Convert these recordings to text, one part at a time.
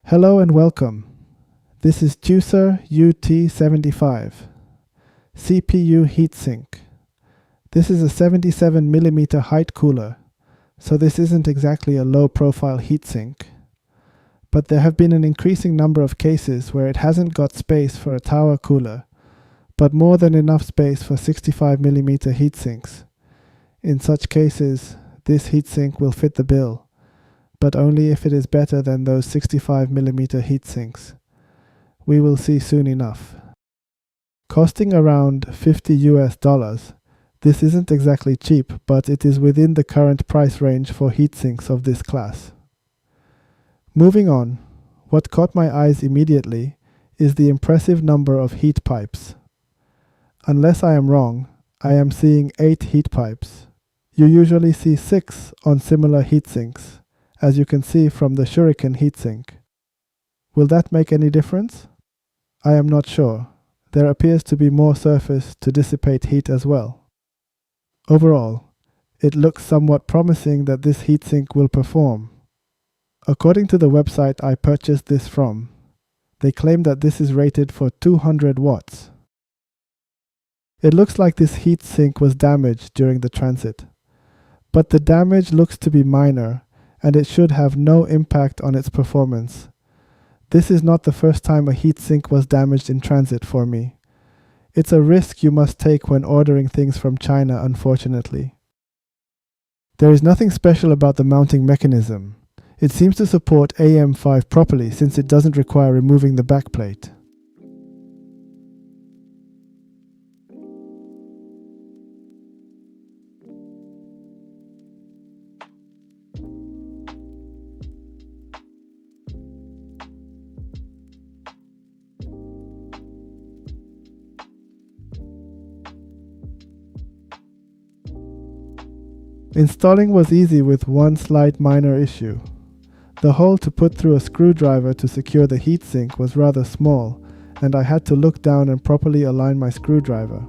Hello and welcome. This is Teucer UT75 CPU heatsink. This is a 77mm height cooler, so this isn't exactly a low profile heatsink. But there have been an increasing number of cases where it hasn't got space for a tower cooler, but more than enough space for 65mm heatsinks. In such cases, this heatsink will fit the bill, but only if it is better than those 65mm heatsinks. We will see soon enough. Costing around $50, this isn't exactly cheap, but it is within the current price range for heatsinks of this class. Moving on, what caught my eyes immediately is the impressive number of heat pipes. Unless I am wrong, I am seeing 8 heat pipes. You usually see 6 on similar heatsinks, as you can see from the Shuriken heatsink. Will that make any difference? I am not sure. There appears to be more surface to dissipate heat as well. Overall, it looks somewhat promising that this heatsink will perform. According to the website I purchased this from, they claim that this is rated for 200 watts. It looks like this heatsink was damaged during the transit, but the damage looks to be minor and it should have no impact on its performance. This is not the first time a heatsink was damaged in transit for me. It's a risk you must take when ordering things from China, unfortunately. There is nothing special about the mounting mechanism. It seems to support AM5 properly since it doesn't require removing the backplate. Installing was easy with one slight minor issue. The hole to put through a screwdriver to secure the heatsink was rather small, and I had to look down and properly align my screwdriver.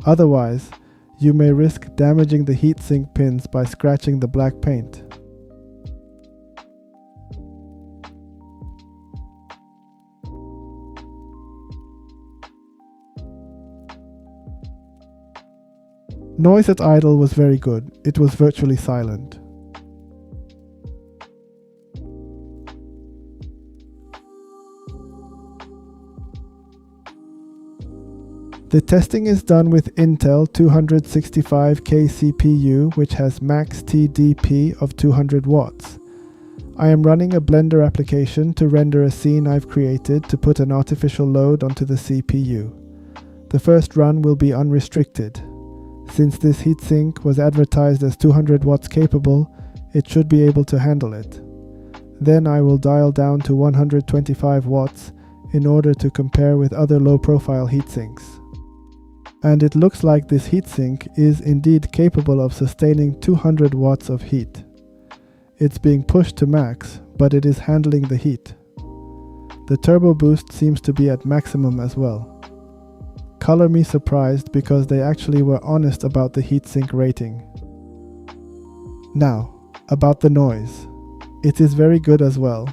Otherwise, you may risk damaging the heatsink pins by scratching the black paint. Noise at idle was very good. It was virtually silent. The testing is done with Intel 265K CPU, which has max TDP of 200 watts. I am running a Blender application to render a scene I've created to put an artificial load onto the CPU. The first run will be unrestricted. Since this heatsink was advertised as 200 watts capable, it should be able to handle it. Then I will dial down to 125 watts in order to compare with other low-profile heatsinks. And it looks like this heatsink is indeed capable of sustaining 200 watts of heat. It's being pushed to max, but it is handling the heat. The turbo boost seems to be at maximum as well. Color me surprised because they actually were honest about the heatsink rating. Now, about the noise. It is very good as well.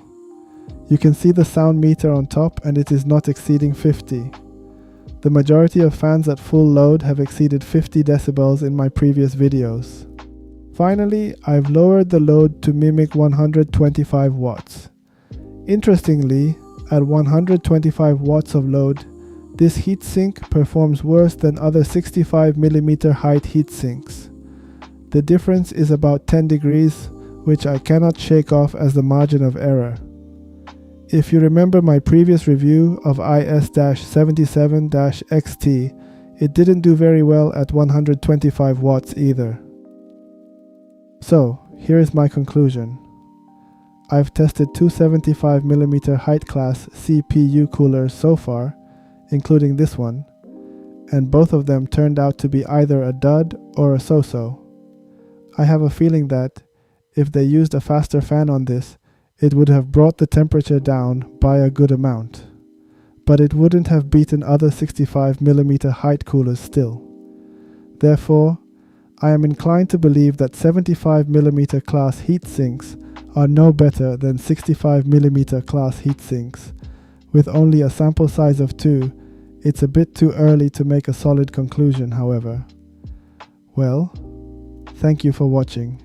You can see the sound meter on top and it is not exceeding 50. The majority of fans at full load have exceeded 50 decibels in my previous videos. Finally, I've lowered the load to mimic 125 watts. Interestingly, at 125 watts of load, this heatsink performs worse than other 65mm height heatsinks. The difference is about 10 degrees, which I cannot shake off as the margin of error. If you remember my previous review of IS-77-XT, it didn't do very well at 125 watts either. So, here is my conclusion. I've tested two 75mm height class CPU coolers so far, including this one, and both of them turned out to be either a dud or a so-so. I have a feeling that, if they used a faster fan on this, it would have brought the temperature down by a good amount. But it wouldn't have beaten other 65mm height coolers still. Therefore, I am inclined to believe that 75mm class heat sinks are no better than 65mm class heatsinks. With only a sample size of 2, it's a bit too early to make a solid conclusion, however. Well, thank you for watching.